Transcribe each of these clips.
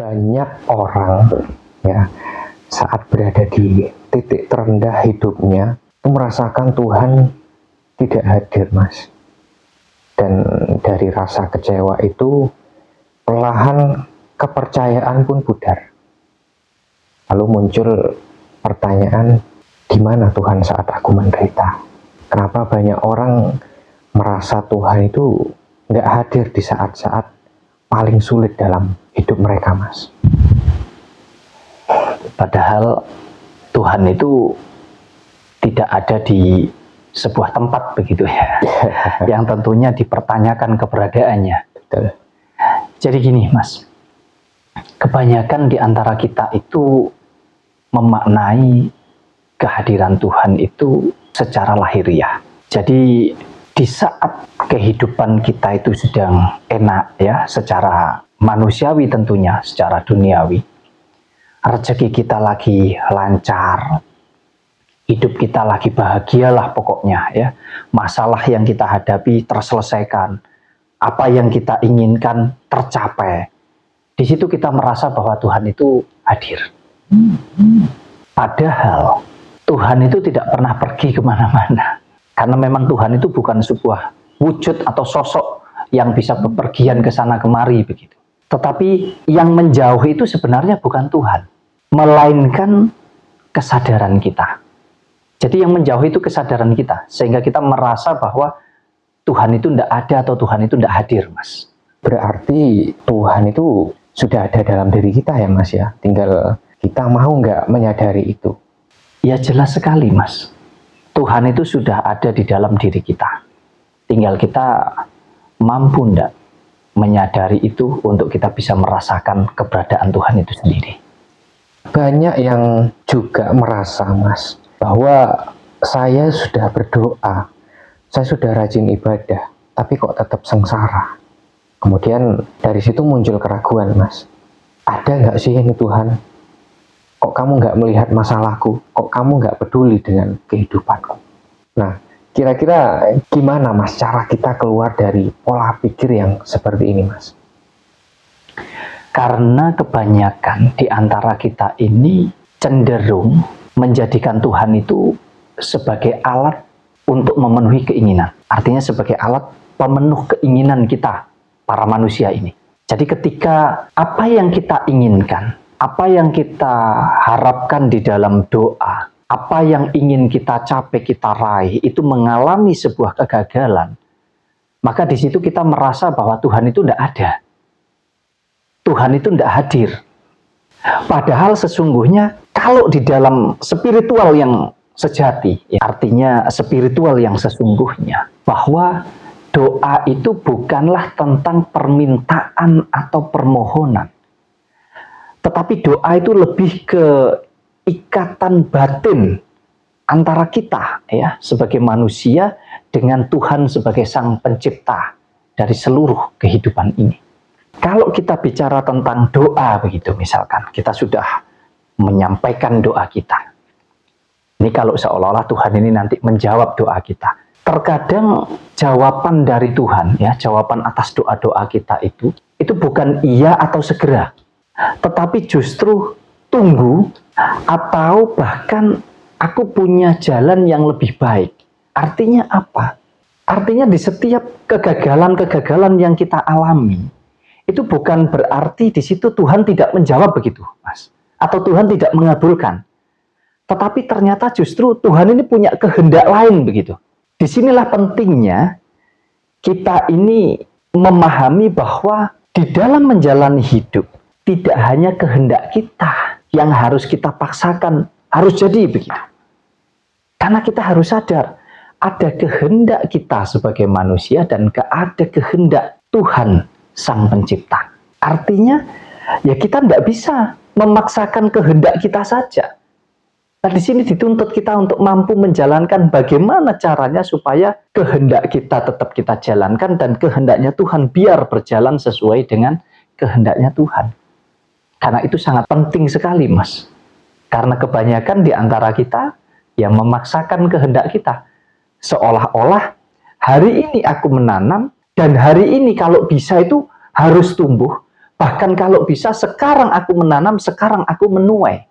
Banyak orang ya saat berada di titik terendah hidupnya itu merasakan Tuhan tidak hadir, Mas. Dan dari rasa kecewa itu perlahan kepercayaan pun pudar. Lalu muncul pertanyaan, di mana Tuhan saat aku menderita? Kenapa banyak orang merasa Tuhan itu nggak hadir di saat-saat paling sulit dalam hidup mereka, Mas? Padahal Tuhan itu tidak ada di sebuah tempat begitu ya, yang tentunya dipertanyakan keberadaannya. Betul. Jadi gini, Mas, kebanyakan di antara kita itu memaknai kehadiran Tuhan itu secara lahiriah. Jadi di saat kehidupan kita itu sedang enak ya, secara manusiawi tentunya, secara duniawi, rezeki kita lagi lancar, hidup kita lagi bahagialah pokoknya ya, masalah yang kita hadapi terselesaikan, apa yang kita inginkan tercapai. Di situ kita merasa bahwa Tuhan itu hadir. Padahal Tuhan itu tidak pernah pergi kemana-mana. Karena memang Tuhan itu bukan sebuah wujud atau sosok yang bisa bepergian ke sana kemari begitu. Tetapi yang menjauh itu sebenarnya bukan Tuhan, melainkan kesadaran kita. Jadi yang menjauh itu kesadaran kita, sehingga kita merasa bahwa Tuhan itu tidak ada atau Tuhan itu tidak hadir, Mas. Berarti Tuhan itu sudah ada dalam diri kita ya, Mas ya. Tinggal kita mau nggak menyadari itu. Ya jelas sekali, Mas. Tuhan itu sudah ada di dalam diri kita. Tinggal kita mampu enggak menyadari itu untuk kita bisa merasakan keberadaan Tuhan itu sendiri. Banyak yang juga merasa, Mas, bahwa saya sudah berdoa, saya sudah rajin ibadah, tapi kok tetap sengsara. Kemudian dari situ muncul keraguan, Mas. Ada nggak sih ini Tuhan? Kok kamu nggak melihat masalahku? Kok kamu nggak peduli dengan kehidupanku? Nah, kira-kira gimana, Mas, cara kita keluar dari pola pikir yang seperti ini, Mas? Karena kebanyakan di antara kita ini cenderung menjadikan Tuhan itu sebagai alat untuk memenuhi keinginan. Artinya sebagai alat pemenuh keinginan kita, para manusia ini. Jadi ketika apa yang kita inginkan, apa yang kita harapkan di dalam doa, apa yang ingin kita capai, kita raih, itu mengalami sebuah kegagalan, maka di situ kita merasa bahwa Tuhan itu tidak ada. Tuhan itu tidak hadir. Padahal sesungguhnya kalau di dalam spiritual yang sejati, ya, artinya spiritual yang sesungguhnya, bahwa doa itu bukanlah tentang permintaan atau permohonan. Tetapi doa itu lebih ke ikatan batin antara kita ya sebagai manusia dengan Tuhan sebagai Sang Pencipta dari seluruh kehidupan ini. Kalau kita bicara tentang doa begitu, misalkan kita sudah menyampaikan doa kita. Ini kalau seolah-olah Tuhan ini nanti menjawab doa kita. Terkadang jawaban dari Tuhan ya, jawaban atas doa-doa kita itu bukan iya atau segera. Tetapi justru tunggu atau bahkan aku punya jalan yang lebih baik. Artinya apa? Artinya di setiap kegagalan-kegagalan yang kita alami, itu bukan berarti di situ Tuhan tidak menjawab begitu, Mas. Atau Tuhan tidak mengabulkan. Tetapi ternyata justru Tuhan ini punya kehendak lain begitu. Disinilah pentingnya kita ini memahami bahwa di dalam menjalani hidup, tidak hanya kehendak kita yang harus kita paksakan, harus jadi begitu. Karena kita harus sadar, ada kehendak kita sebagai manusia dan ada kehendak Tuhan Sang Pencipta. Artinya, ya kita tidak bisa memaksakan kehendak kita saja. Nah, di sini dituntut kita untuk mampu menjalankan bagaimana caranya supaya kehendak kita tetap kita jalankan dan kehendaknya Tuhan biar berjalan sesuai dengan kehendaknya Tuhan. Karena itu sangat penting sekali, Mas. Karena kebanyakan di antara kita yang memaksakan kehendak kita. Seolah-olah hari ini aku menanam dan hari ini kalau bisa itu harus tumbuh. Bahkan kalau bisa sekarang aku menanam, sekarang aku menuai.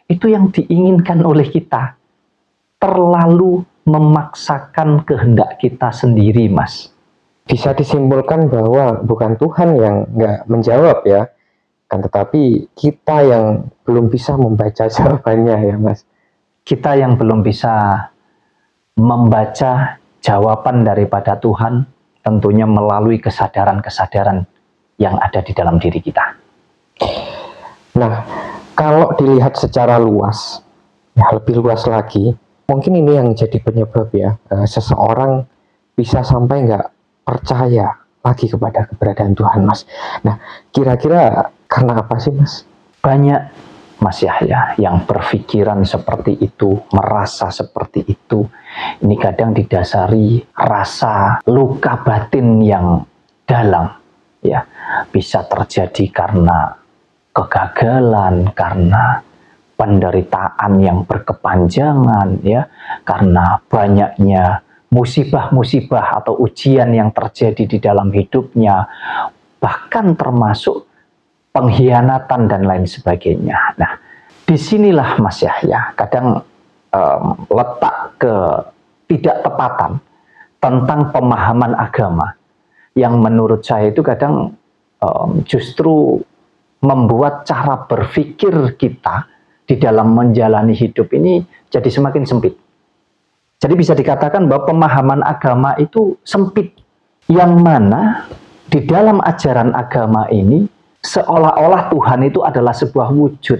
Itu yang diinginkan oleh kita. Terlalu memaksakan kehendak kita sendiri, Mas. Bisa disimpulkan bahwa bukan Tuhan yang nggak menjawab ya, kan tetapi kita yang belum bisa membaca jawabannya ya Mas. Kita yang belum bisa membaca jawaban daripada Tuhan, tentunya melalui kesadaran-kesadaran yang ada di dalam diri kita. Nah, kalau dilihat secara luas, ya lebih luas lagi, mungkin ini yang jadi penyebab ya, seseorang bisa sampai nggak percaya lagi kepada keberadaan Tuhan, Mas. Nah, kira-kira karena apa sih, Mas? Banyak, Mas Yahya, yang berpikiran seperti itu, merasa seperti itu. Ini kadang didasari rasa luka batin yang dalam. Ya, bisa terjadi karena kegagalan, karena penderitaan yang berkepanjangan, ya, karena banyaknya musibah-musibah atau ujian yang terjadi di dalam hidupnya, bahkan termasuk pengkhianatan dan lain sebagainya. Nah, disinilah Mas Yahya kadang letak ketidaktepatan tentang pemahaman agama yang menurut saya itu kadang justru membuat cara berpikir kita di dalam menjalani hidup ini jadi semakin sempit. Jadi bisa dikatakan bahwa pemahaman agama itu sempit, yang mana di dalam ajaran agama ini seolah-olah Tuhan itu adalah sebuah wujud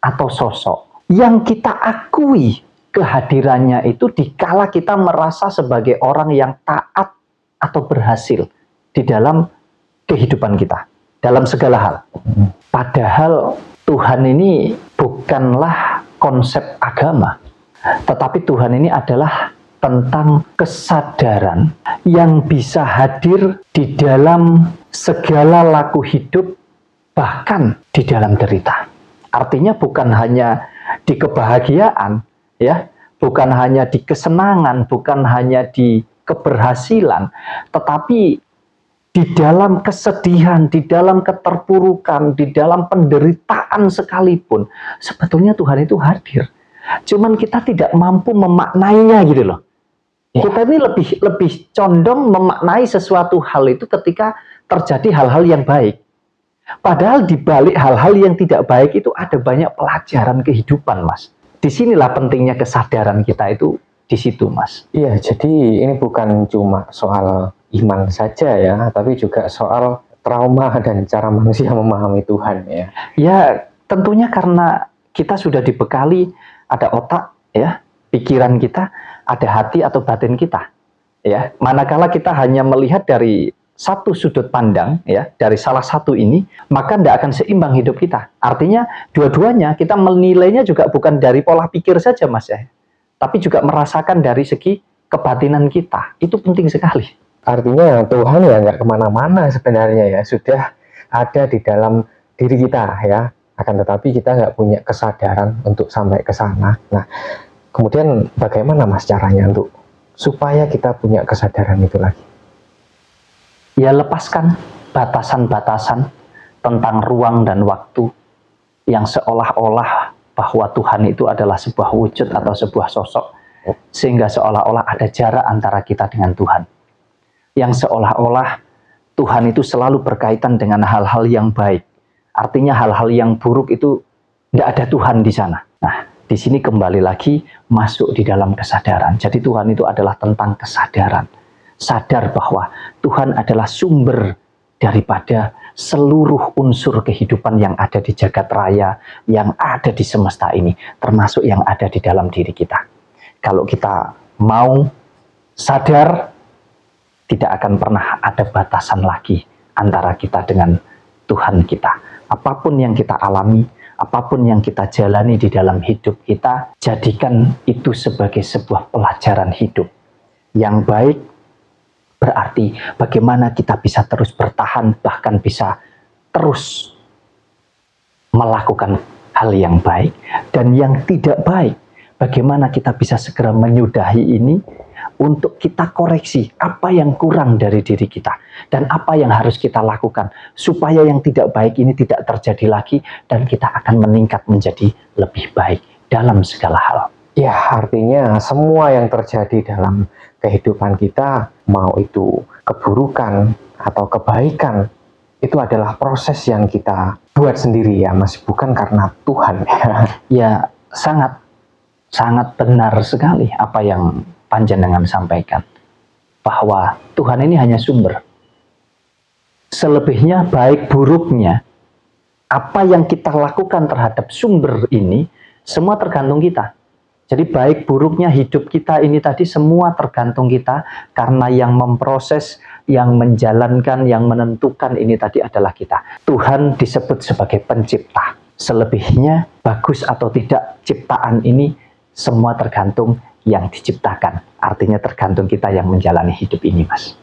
atau sosok yang kita akui kehadirannya itu dikala kita merasa sebagai orang yang taat atau berhasil di dalam kehidupan kita, dalam segala hal. Padahal Tuhan ini bukanlah konsep agama, tetapi Tuhan ini adalah tentang kesadaran yang bisa hadir di dalam segala laku hidup, bahkan di dalam derita. Artinya bukan hanya di kebahagiaan, ya, bukan hanya di kesenangan, bukan hanya di keberhasilan, tetapi di dalam kesedihan, di dalam keterpurukan, di dalam penderitaan sekalipun, sebetulnya Tuhan itu hadir. Cuman kita tidak mampu memaknainya gitu loh. Ya. Kita ini lebih condong memaknai sesuatu hal itu ketika terjadi hal-hal yang baik. Padahal di balik hal-hal yang tidak baik itu ada banyak pelajaran kehidupan, Mas. Disinilah pentingnya kesadaran kita itu di situ, Mas. Iya, jadi ini bukan cuma soal iman saja ya, tapi juga soal trauma dan cara manusia memahami Tuhan ya. Ya, tentunya karena kita sudah dibekali ada otak ya, pikiran kita, ada hati atau batin kita. Ya, manakala kita hanya melihat dari satu sudut pandang ya, dari salah satu ini, maka tidak akan seimbang hidup kita. Artinya dua-duanya kita menilainya juga bukan dari pola pikir saja, Mas ya, tapi juga merasakan dari segi kebatinan kita. Itu penting sekali. Artinya Tuhan ya nggak kemana-mana sebenarnya ya, sudah ada di dalam diri kita ya. Akan tetapi kita nggak punya kesadaran untuk sampai ke sana. Nah, kemudian bagaimana Mas caranya untuk supaya kita punya kesadaran itu lagi? Ya, lepaskan batasan-batasan tentang ruang dan waktu yang seolah-olah bahwa Tuhan itu adalah sebuah wujud atau sebuah sosok, sehingga seolah-olah ada jarak antara kita dengan Tuhan. Yang seolah-olah Tuhan itu selalu berkaitan dengan hal-hal yang baik. Artinya hal-hal yang buruk itu tidak ada Tuhan di sana. Nah, di sini kembali lagi masuk di dalam kesadaran. Jadi Tuhan itu adalah tentang kesadaran. Sadar bahwa Tuhan adalah sumber daripada seluruh unsur kehidupan yang ada di jagat raya, yang ada di semesta ini, termasuk yang ada di dalam diri kita. Kalau kita mau sadar, tidak akan pernah ada batasan lagi antara kita dengan Tuhan kita. Apapun yang kita alami, apapun yang kita jalani di dalam hidup kita, jadikan itu sebagai sebuah pelajaran hidup. Yang baik berarti bagaimana kita bisa terus bertahan, bahkan bisa terus melakukan hal yang baik. Dan yang tidak baik, bagaimana kita bisa segera menyudahi ini, untuk kita koreksi apa yang kurang dari diri kita dan apa yang harus kita lakukan supaya yang tidak baik ini tidak terjadi lagi dan kita akan meningkat menjadi lebih baik dalam segala hal. Ya, artinya semua yang terjadi dalam kehidupan kita, mau itu keburukan atau kebaikan, itu adalah proses yang kita buat sendiri ya Mas, bukan karena Tuhan. Ya, sangat benar sekali apa yang panjenengan sampaikan, bahwa Tuhan ini hanya sumber. Selebihnya baik buruknya, apa yang kita lakukan terhadap sumber ini, semua tergantung kita. Jadi baik buruknya hidup kita ini tadi semua tergantung kita, karena yang memproses, yang menjalankan, yang menentukan ini tadi adalah kita. Tuhan disebut sebagai pencipta. Selebihnya bagus atau tidak ciptaan ini semua tergantung yang diciptakan. Artinya tergantung kita yang menjalani hidup ini, Mas.